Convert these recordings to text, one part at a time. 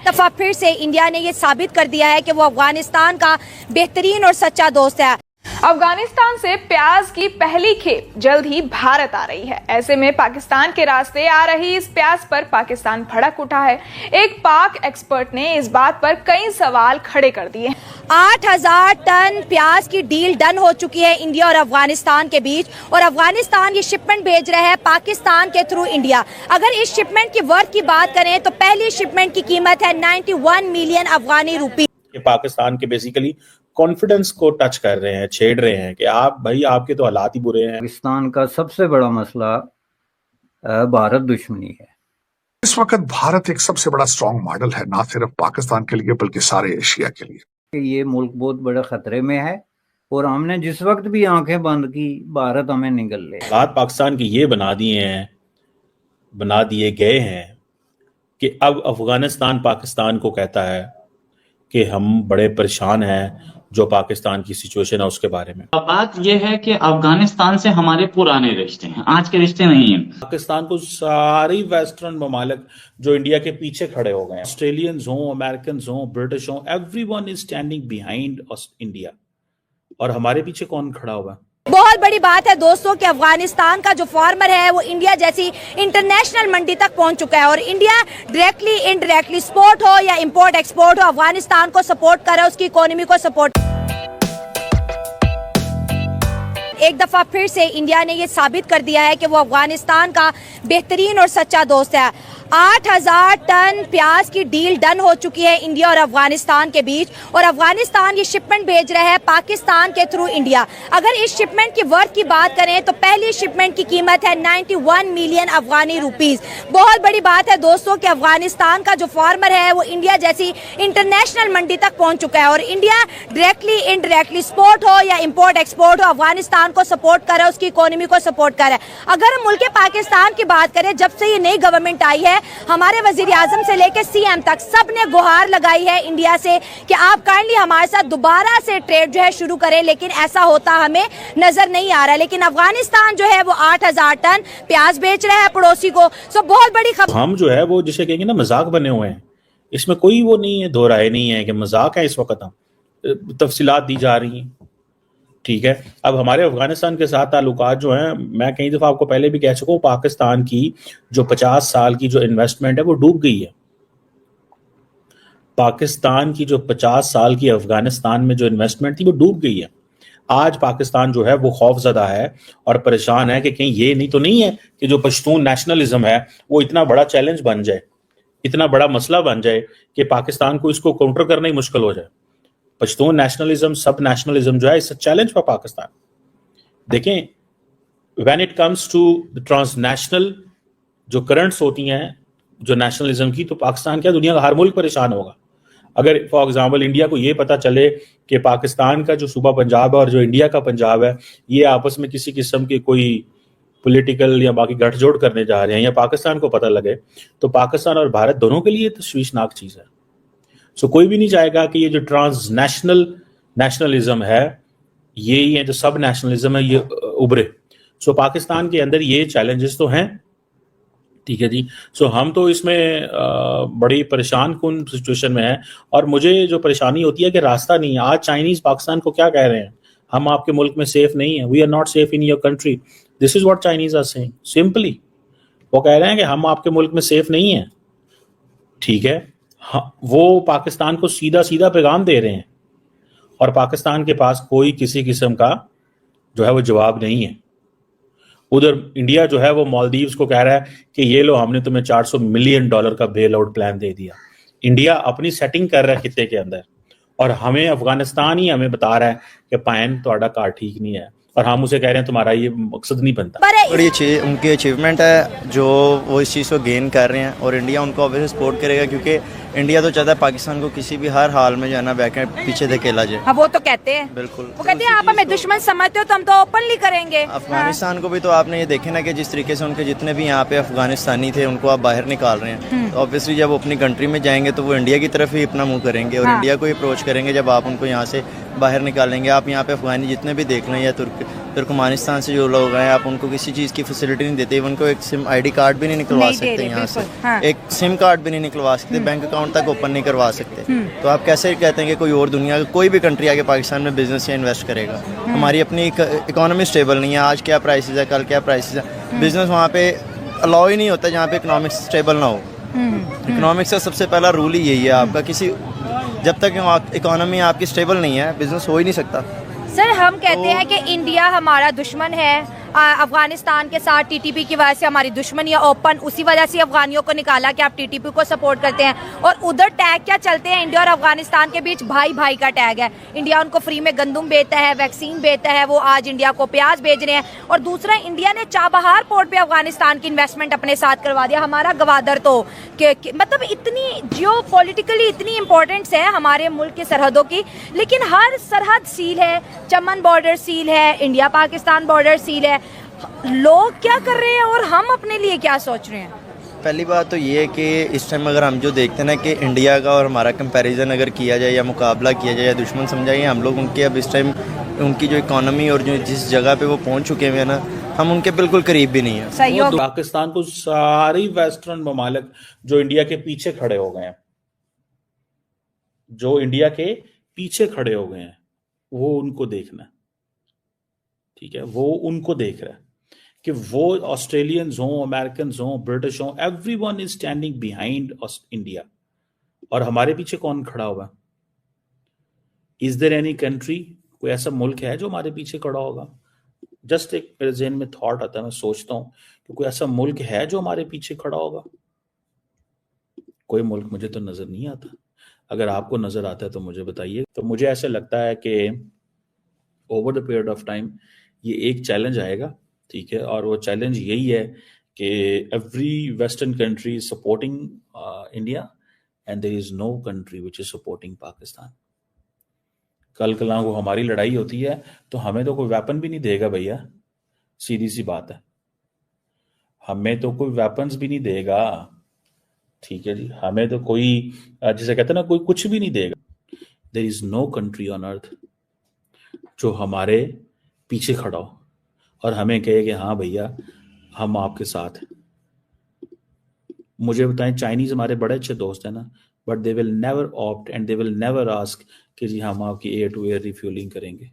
दफा फिर से इंडिया ने ये साबित कर दिया है कि वो अफगानिस्तान का बेहतरीन और सच्चा दोस्त है। अफगानिस्तान से प्याज की पहली खेप जल्द ही भारत आ रही है। ऐसे में पाकिस्तान के रास्ते आ रही इस प्याज पर पाकिस्तान भड़क उठा है। एक पाक एक्सपर्ट ने इस बात पर कई सवाल खड़े कर दिए। 8,000 टन प्याज की डील डन हो चुकी है इंडिया और अफगानिस्तान के बीच, और अफगानिस्तान ये शिपमेंट भेज रहा है पाकिस्तान के थ्रू इंडिया। अगर इस शिपमेंट की वर्थ की बात करें तो पहली शिपमेंट की कीमत है 91 मिलियन अफगानी रुपी। पाकिस्तान के बेसिकली कॉन्फिडेंस को टच कर रहे हैं, छेड़ रहे हैं कि आप भाई आपके तो हालात ही बुरे हैं। पाकिस्तान का सबसे बड़ा मसला भारत दुश्मनी है। इस वक्त भारत एक सबसे बड़ा स्ट्रॉन्ग मॉडल है, ना सिर्फ पाकिस्तान के लिए बल्कि सारे एशिया के लिए। ये मुल्क बहुत बड़े खतरे में है और हमने जिस वक्त भी आंखें बंद की भारत हमें निगल ले। हालात पाकिस्तान के ये बना दिए गए हैं कि अब अफगानिस्तान पाकिस्तान को कहता है कि हम बड़े परेशान हैं जो पाकिस्तान की सिचुएशन है उसके बारे में। बात यह है कि अफगानिस्तान से हमारे पुराने रिश्ते हैं, आज के रिश्ते नहीं हैं। पाकिस्तान को सारी वेस्टर्न ममालिक जो इंडिया के पीछे खड़े हो गए हैं, ऑस्ट्रेलियंस हों, अमेरिकन हों, ब्रिटिश हों, everyone is standing behind India. और हमारे पीछे कौन खड़ा हुआ है? बहुत बड़ी बात है दोस्तों कि अफगानिस्तान का जो फार्मर है वो इंडिया जैसी इंटरनेशनल मंडी तक पहुंच चुका है, और इंडिया डायरेक्टली इनडायरेक्टली एक्सपोर्ट हो या इंपोर्ट एक्सपोर्ट हो अफगानिस्तान को सपोर्ट करे, उसकी इकोनॉमी को सपोर्ट। एक दफा फिर से इंडिया ने ये साबित कर दिया है कि वो अफगानिस्तान का बेहतरीन और सच्चा दोस्त है। 8,000 टन प्याज की डील डन हो चुकी है इंडिया और अफगानिस्तान के बीच, और अफगानिस्तान ये शिपमेंट भेज रहा है पाकिस्तान के थ्रू इंडिया। अगर इस शिपमेंट की वर्थ की बात करें तो पहली शिपमेंट की कीमत है 91 मिलियन अफगानी रुपीस। बहुत बड़ी बात है दोस्तों कि अफगानिस्तान का जो फार्मर है वो इंडिया जैसी इंटरनेशनल मंडी तक पहुंच चुका है, और इंडिया डायरेक्टली इनडायरेक्टली एक्सपोर्ट हो या इंपोर्ट एक्सपोर्ट हो अफगानिस्तान को सपोर्ट करे, उसकी इकोनॉमी को सपोर्ट करे। अगर हम मुल्क पाकिस्तान की बात करें, जब से ये नई गवर्नमेंट आई है हमारे वजीर आजम से लेकर सीएम तक सब ने गुहार लगाई है इंडिया से कि आप काइंडली हमारे साथ दोबारा से ट्रेड जो है शुरू करें, लेकिन ऐसा होता हमें नजर नहीं आ रहा। लेकिन अफगानिस्तान जो है वो 8,000 टन प्याज बेच रहा है पड़ोसी को। सो बहुत बड़ी खबर। हम जो है वो जिसे कहेंगे ना मजाक बने हुए हैं, इसमें कोई वो नहीं है, दो राय नहीं है कि मजाक है। इस वक्त हम तफसीलात दी जा रही हैं, ठीक है। अब हमारे अफगानिस्तान के साथ ताल्लुकात जो हैं, मैं कई दफ़ा आपको पहले भी कह चुका हूँ, पाकिस्तान की जो 50 साल की जो इन्वेस्टमेंट है वो डूब गई है। पाकिस्तान की जो 50 साल की अफगानिस्तान में जो इन्वेस्टमेंट थी वो डूब गई है। आज पाकिस्तान जो है वो खौफजदा है और परेशान है कि कहीं ये नहीं तो नहीं है कि जो पश्तून नेशनलिज्म है वो इतना बड़ा चैलेंज बन जाए, इतना बड़ा मसला बन जाए कि पाकिस्तान को इसको काउंटर करना ही मुश्किल हो जाए। पश्तून नेशनलिज्म, सब नेशनलिज्म जो है इस चैलेंज फॉर पाकिस्तान। देखें, when it comes to the transnational जो करंट्स होती हैं जो नेशनलिज्म की, तो पाकिस्तान क्या दुनिया का हर मुल्क परेशान होगा। अगर फॉर एग्जांपल इंडिया को ये पता चले कि पाकिस्तान का जो सूबा पंजाब है और जो इंडिया का पंजाब है ये आपस में किसी किस्म की कोई पॉलिटिकल या बाकी गठजोड़ करने जा रहे हैं, या पाकिस्तान को पता लगे, तो पाकिस्तान और भारत दोनों के लिए तशवीशनाक चीज़ है। सो कोई भी नहीं चाहेगा कि ये जो ट्रांसनेशनल नेशनलिज्म है, ये जो सब नेशनलिज्म है, ये उभरे। सो पाकिस्तान के अंदर ये चैलेंजेस तो हैं, ठीक है जी। सो हम तो इसमें बड़ी परेशान कुन सिचुएशन में है, और मुझे जो परेशानी होती है कि रास्ता नहीं है। आज चाइनीज पाकिस्तान को क्या कह रहे हैं, हम आपके मुल्क में सेफ नहीं है, we are not safe in your country. This is what Chinese are saying simply. वो कह रहे हैं कि हम आपके मुल्क में सेफ नहीं है, ठीक है। हाँ, वो पाकिस्तान को सीधा सीधा पैगाम दे रहे हैं, और पाकिस्तान के पास कोई किसी किस्म का जो है वो जवाब नहीं है। उधर इंडिया जो है वो मालदीव्स को कह रहा है कि ये लो हमने तुम्हें $400 मिलियन का बेल आउट प्लान दे दिया। इंडिया अपनी सेटिंग कर रहा है खित्ते के अंदर, और हमें अफगानिस्तान ही हमें बता रहा है कि पायन तुम्हारा कार ठीक नहीं है, और हम उसे कह रहे हैं तुम्हारा ये मकसद नहीं बनता। बड़ी उनकी अचीवमेंट है जो वो इस चीज़ को गेन कर रहे हैं, और इंडिया उनको ऑब्वियसली सपोर्ट करेगा, क्योंकि इंडिया तो चाहता है पाकिस्तान को किसी भी हर हाल में जो है ना बैक पीछे धकेला जाए। हाँ, वो तो कहते हैं, बिल्कुल। वो कहते हैं आप हमें दुश्मन समझते हो तो हम तो ओपनली करेंगे। अफगानिस्तान को भी तो आपने ये देखे ना कि जिस तरीके से उनके जितने भी यहाँ पे अफगानिस्तानी थे उनको आप बाहर निकाल रहे हैं, तो ऑब्वियसली जब वो अपनी कंट्री में जाएंगे तो वो इंडिया की तरफ ही अपना मुंह करेंगे, और इंडिया को ही अप्रोच करेंगे जब आप उनको यहाँ से बाहर निकालेंगे। आप यहाँ पे अफगानी जितने भी देख लें, या तुर्कमानिस्तान से जो लोग हैं, आप उनको किसी चीज़ की फैसिलिटी नहीं देते, उनको एक सिम ID कार्ड भी नहीं निकलवा सकते यहाँ से, एक सिम कार्ड भी नहीं निकलवा सकते, बैंक अकाउंट अकाउंट तक ओपन नहीं करवा सकते, तो आप कैसे कहते हैं कि कोई और दुनिया कोई भी कंट्री आके पाकिस्तान में बिजनेस या इन्वेस्ट करेगा? हमारी अपनी इकोनॉमी स्टेबल नहीं है, आज क्या प्राइसेस है, कल क्या प्राइसेस है। बिजनेस वहाँ पे अलाउ ही नहीं होता जहाँ पे इकोनॉमिक्स स्टेबल ना हो। इकोनॉमिक्स का सबसे पहला रूल ही यही है आपका, किसी जब तक इकोनॉमी आपकी स्टेबल नहीं है बिजनेस हो ही नहीं सकता। सर हम कहते हैं कि इंडिया हमारा दुश्मन है, अफगानिस्तान के साथ टीटीपी की वजह से हमारी दुश्मनी ओपन, उसी वजह से अफगानियों को निकाला कि आप टीटीपी को सपोर्ट करते हैं। और उधर टैग क्या चलते हैं, इंडिया और अफगानिस्तान के बीच भाई भाई का टैग है। इंडिया उनको फ्री में गंदम बेचता है, वैक्सीन बेचता है, वो आज इंडिया को प्याज भेज रहे हैं। और दूसरा, इंडिया ने चाबहार पोर्ट पे अफगानिस्तान की इन्वेस्टमेंट अपने साथ करवा दिया। हमारा गवादर तो मतलब इतनी जियो पॉलिटिकली इतनी इंपॉर्टेंस है हमारे मुल्क की सरहदों की, लेकिन हर सरहद सील है। चमन बॉर्डर सील है, इंडिया पाकिस्तान बॉर्डर सील है। लोग क्या कर रहे हैं और हम अपने लिए क्या सोच रहे हैं? पहली बात तो ये है कि इस टाइम अगर हम जो देखते हैं ना कि इंडिया का और हमारा कंपैरिजन अगर किया जाए या मुकाबला किया जाए या दुश्मन समझा जाए, हम लोग उनके अब इस टाइम उनकी जो इकोनॉमी और जो जिस जगह पे वो पहुंच चुके हुए हैं ना, हम उनके बिल्कुल करीब भी नहीं है। सहयोग पाकिस्तान को सारी वेस्टर्न ममालिक जो इंडिया के पीछे खड़े हो गए हैं, जो इंडिया के पीछे खड़े हो गए हैं, वो उनको देखना है, ठीक है? वो उनको देख रहा है कि वो ऑस्ट्रेलियंस हों, अमेरिकन हों, ब्रिटिश हों, everyone is standing behind India. और हमारे पीछे कौन खड़ा हुआ है? इज देयर एनी कंट्री, कोई ऐसा मुल्क है जो हमारे पीछे खड़ा होगा? जस्ट एक मेरे ज़हन में थॉट आता है, मैं सोचता हूँ कि कोई ऐसा मुल्क है जो हमारे पीछे खड़ा होगा? कोई मुल्क मुझे तो नजर नहीं आता। अगर आपको नजर आता है तो मुझे बताइए। तो मुझे ऐसा लगता है कि over the period of time ये एक चैलेंज आएगा, ठीक है? और वो चैलेंज यही है कि every western country is supporting India and there is no country which is supporting Pakistan. कल कल को हमारी लड़ाई होती है तो हमें तो कोई वेपन भी नहीं देगा भैया, सीधी सी बात है, हमें तो कोई वेपन्स भी नहीं देगा, ठीक है जी? हमें तो कोई, जिसे कहते हैं ना, कोई कुछ भी नहीं देगा। There is no country on earth जो हमारे पीछे खड़ा हो और हमें कहे कि हाँ भैया हम आपके साथ हैं। मुझे बताएं, चाइनीज हमारे बड़े अच्छे दोस्त हैं ना, but they will never opt and they will never ask कि जी हम आपकी एयर टू एयर रिफ्यूलिंग करेंगे,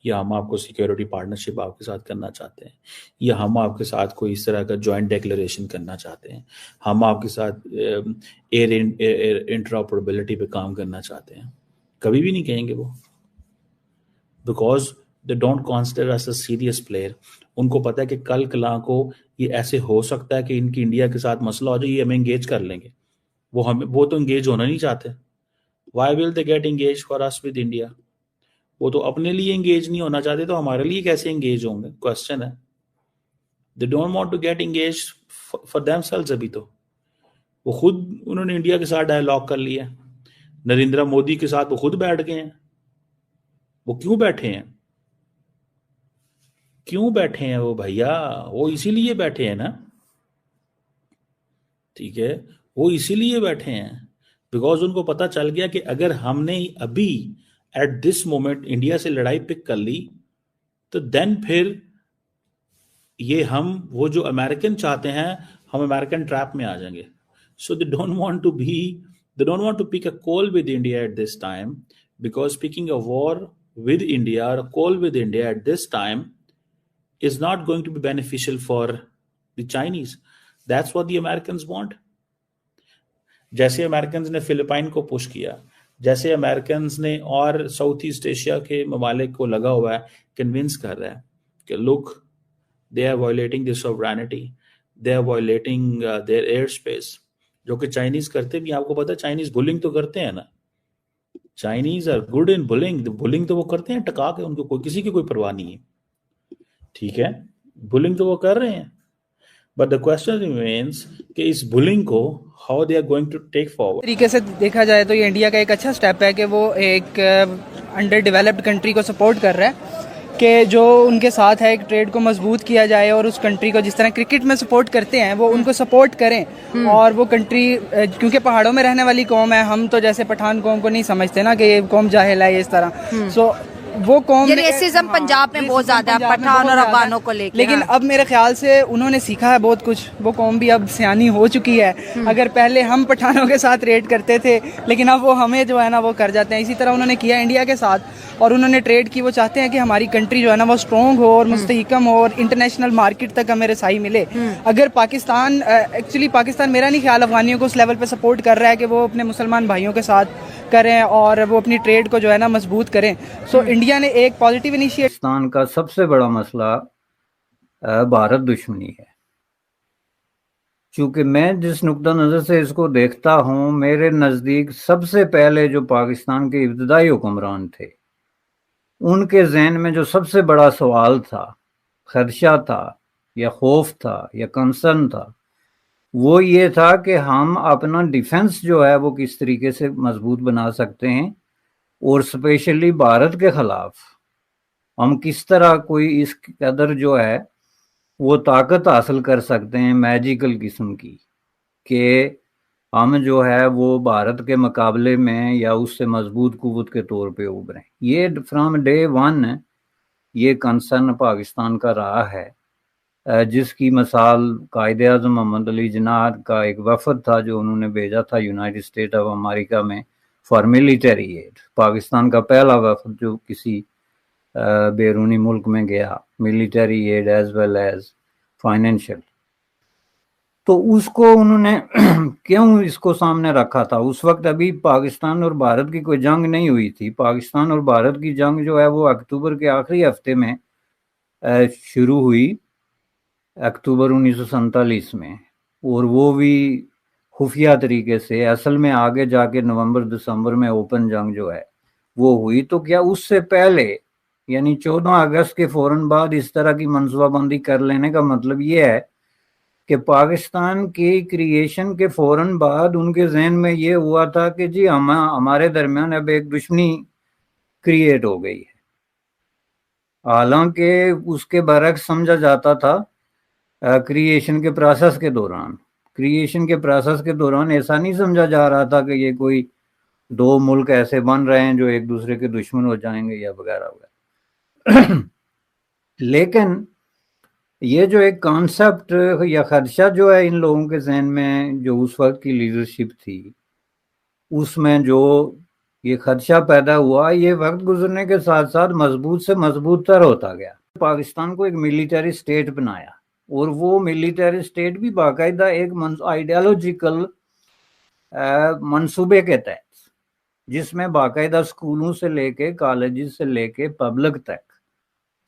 या हम आपको सिक्योरिटी पार्टनरशिप आपके साथ करना चाहते हैं, या हम आपके साथ कोई इस तरह का जॉइंट डिक्लेरेशन करना चाहते हैं, हम आपके साथ एयर इंटरऑपरेबिलिटी पे काम करना चाहते हैं। कभी भी नहीं कहेंगे वो, because they don't consider us a serious player. उनको पता है कि कल कला को ये ऐसे हो सकता है कि इनकी इंडिया के साथ मसला हो जाए, ये हमें इंगेज कर लेंगे। वो तो इंगेज होना नहीं चाहते। Why will they get engage for us with India? वो तो अपने लिए इंगेज नहीं होना चाहते, तो हमारे लिए कैसे इंगेज होंगे? क्वेश्चन है। They don't want to get engage for themselves. अभी तो वो खुद, उन्होंने इंडिया के साथ डायलॉग कर लिया, नरेंद्र मोदी के साथ वो खुद बैठ गए हैं। वो क्यों बैठे हैं? क्यों बैठे हैं वो भैया? वो इसीलिए बैठे हैं ना, ठीक है? वो इसीलिए बैठे हैं बिकॉज उनको पता चल गया कि अगर हमने अभी एट दिस मोमेंट इंडिया से लड़ाई पिक कर ली तो देन फिर ये हम वो जो अमेरिकन चाहते हैं, हम अमेरिकन ट्रैप में आ जाएंगे। So they don't want to pick a call with India at this time, because picking a war with India or a call with India at this time is not going to be beneficial for the Chinese. That's what the Americans want. जैसे American ने Philippine को push किया, जैसे American ने और south east Asia के ममालिक को लगा हुआ है, कन्विंस कर रहा है कि look, they are violating this sovereignty, they are violating their air space, जो कि चाइनीज करते भी। आपको पता है चाइनीज बुलिंग तो करते हैं ना, Chinese are good in bullying. Bullying तो वो करते हैं टका के, उनको कोई किसी की कोई परवाह नहीं है, ठीक है? बुलिंग तो वो कर रहे हैं, बट द क्वेश्चन रिमेन्स कि इस बुलिंग को how they are going to take forward. तरीके से देखा जाए तो ये इंडिया का एक अच्छा स्टेप है कि वो एक अंडर डेवलप्ड कंट्री को सपोर्ट कर रहा है कि जो उनके साथ है, एक ट्रेड को मजबूत किया जाए और उस कंट्री को जिस तरह क्रिकेट में सपोर्ट करते हैं वो उनको सपोर्ट करें। और वो कंट्री, क्योंकि पहाड़ों में रहने वाली कौम है, हम तो जैसे पठान कौम को नहीं समझते ना कि ये कौम जाहिल है, इस तरह। सो वो कौम ये रेसिज्म पंजाब में बहुत ज्यादा है, पंजाब में पठान बहुत और ज्यादा है। अफगानों को लेके। लेकिन हाँ। अब मेरे ख्याल से उन्होंने सीखा है बहुत कुछ, वो कौम भी अब सियानी हो चुकी है। अगर पहले हम पठानों के साथ ट्रेड करते थे, लेकिन अब वो हमें जो है ना वो कर जाते हैं। इसी तरह उन्होंने किया इंडिया के साथ, और उन्होंने ट्रेड की। वो चाहते हैं कि हमारी कंट्री जो है ना वो स्ट्रॉन्ग हो और मुस्तहिकम हो और इंटरनेशनल मार्केट तक हमें रसाई मिले। अगर पाकिस्तान एक्चुअली पाकिस्तान मेरा नहीं ख्याल अफगानियों को उस लेवल पे सपोर्ट कर रहा है कि वो अपने मुसलमान भाइयों के साथ करें और वो अपनी ट्रेड को जो है ना मजबूत करें। सो इंडिया ने एक पॉजिटिव इनिशिएटिव। पाकिस्तान का सबसे बड़ा मसला भारत दुश्मनी है। चूंकि मैं जिस नुक्ता नज़र से इसको देखता हूँ, मेरे नज़दीक सबसे पहले जो पाकिस्तान के इब्तदाई हुक्मरान थे, उनके जहन में जो सबसे बड़ा सवाल था, खदशा था या खौफ था या कंसर्न था, वो ये था कि हम अपना डिफेंस जो है वो किस तरीके से मजबूत बना सकते हैं, और स्पेशली भारत के खिलाफ हम किस तरह कोई इस कदर जो है वो ताकत हासिल कर सकते हैं मैजिकल किस्म की, कि हम जो है वो भारत के मुकाबले में या उससे मजबूत कुव्वत के तौर पे उभरें। ये फ्रॉम डे वन ये कंसर्न पाकिस्तान का रहा है, जिसकी मिसाल कायदे-आज़म मोहम्मद अली जिन्ना का एक वफद था जो उन्होंने भेजा था यूनाइटेड स्टेट ऑफ अमेरिका में फॉर मिलिटरी एड। पाकिस्तान का पहला वफद जो किसी बैरूनी मुल्क में गया, military aid as well as financial. तो उसको उन्होंने क्यों इसको सामने रखा था? उस वक्त अभी पाकिस्तान और भारत की कोई जंग नहीं हुई थी। पाकिस्तान और भारत की जंग जो है वो अक्टूबर के आखिरी हफ्ते में शुरू हुई, अक्टूबर 1947 में, और वो भी खुफिया तरीके से। असल में आगे जाके नवंबर दिसंबर में ओपन जंग जो है वो हुई। तो क्या उससे पहले यानी 14 अगस्त के फौरन बाद इस तरह की मनसूबाबंदी कर लेने का मतलब ये है कि पाकिस्तान की क्रिएशन के फौरन बाद उनके जहन में ये हुआ था कि जी हमारे दरमियान अब एक दुश्मनी क्रिएट हो गई है। हालांकि उसके बरक्स समझा जाता था क्रिएशन के प्रोसेस के दौरान ऐसा नहीं समझा जा रहा था कि ये कोई दो मुल्क ऐसे बन रहे हैं जो एक दूसरे के दुश्मन हो जाएंगे या वगैरह वगैरह। लेकिन ये जो एक कॉन्सेप्ट या खदशा जो है इन लोगों के जहन में, जो उस वक्त की लीडरशिप थी, उसमें जो ये खदशा पैदा हुआ, ये वक्त गुजरने के साथ साथ मजबूत से मजबूत तर होता गया। पाकिस्तान को एक मिलिटरी स्टेट बनाया, और वो मिलिटरी स्टेट भी बाकायदा एक आइडियोलॉजिकल मंसूबे के तहत, जिसमें बाकायदा स्कूलों से लेके कॉलेजेस से लेके पब्लिक तक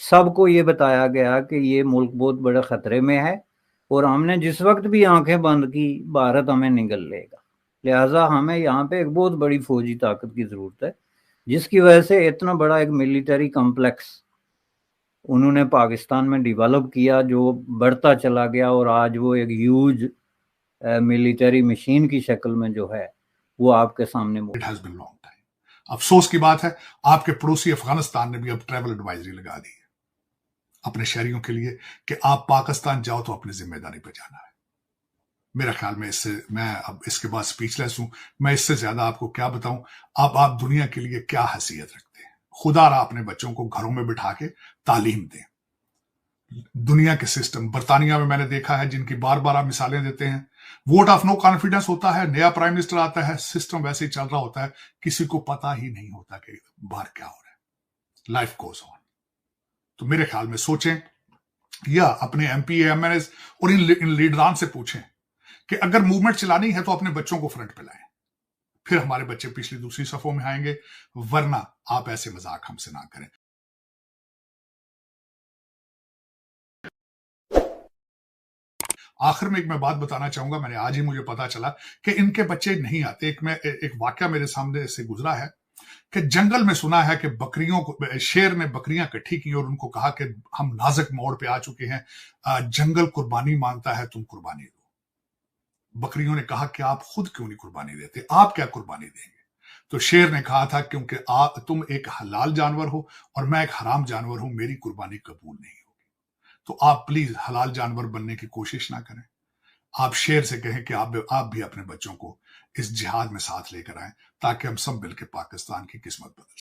सबको ये बताया गया कि ये मुल्क बहुत बड़े खतरे में है, और हमने जिस वक्त भी आंखें बंद की भारत हमें निगल लेगा। लिहाजा हमें यहाँ पे एक बहुत बड़ी फौजी ताकत की ज़रूरत है, जिसकी वजह से इतना बड़ा एक मिलिटरी कॉम्प्लेक्स उन्होंने पाकिस्तान में डेवलप किया, जो बढ़ता चला गया, और आज वो एक ह्यूज मिलिटरी मशीन की शक्ल में जो है वो आपके सामने it has been long time. अफसोस की बात है, आपके पड़ोसी अफगानिस्तान ने भी अब ट्रैवल एडवाइजरी लगा दी है अपने शहरियों के लिए कि आप पाकिस्तान जाओ तो अपनी जिम्मेदारी पे जाना है। मेरा ख्याल में मैं अब इसके बाद स्पीचलेस हूं। मैं इससे ज्यादा आपको क्या बताऊं। अब आप दुनिया के लिए क्या हैसियत रखते हैं? खुदा रहा अपने बच्चों को घरों में बिठा के तालीम दें। दुनिया के सिस्टम, बर्तानिया में मैंने देखा है, जिनकी बार बार आप मिसालें देते हैं, वोट ऑफ नो कॉन्फिडेंस होता है, नया प्राइम मिनिस्टर आता है, सिस्टम वैसे ही चल रहा होता है, किसी को पता ही नहीं होता कि बाहर क्या हो रहा है। Life goes on. तो मेरे ख्याल में सोचें, या अपने एमपी एमएनए और इन लीडरान से पूछें कि अगर मूवमेंट चलानी है तो अपने बच्चों को फ्रंट पे लाएं, फिर हमारे बच्चे पिछली दूसरी सफों में आएंगे, वरना आप ऐसे मजाक हमसे ना करें। आखिर में एक मैं बात बताना चाहूंगा, मैंने आज ही मुझे पता चला कि इनके बच्चे नहीं आते। एक वाकया मेरे सामने से गुजरा है कि जंगल में सुना है कि बकरियों को, शेर ने बकरियां इकट्ठी की और उनको कहा कि हम नाजुक मोड़ पे आ चुके हैं, जंगल कुर्बानी मांगता है, तुम कुर्बानी दो। बकरियों ने कहा कि आप खुद क्यों नहीं कुर्बानी देते, आप क्या कुर्बानी देंगे? तो शेर ने कहा था क्योंकि तुम एक हलाल जानवर हो और मैं एक हराम जानवर हूं, मेरी कुर्बानी कबूल नहीं होगी। तो आप प्लीज हलाल जानवर बनने की कोशिश ना करें। आप शेर से कहें कि आप भी अपने बच्चों को इस जिहाद में साथ लेकर आए, ताकि हम सब मिलकर पाकिस्तान की किस्मत बदल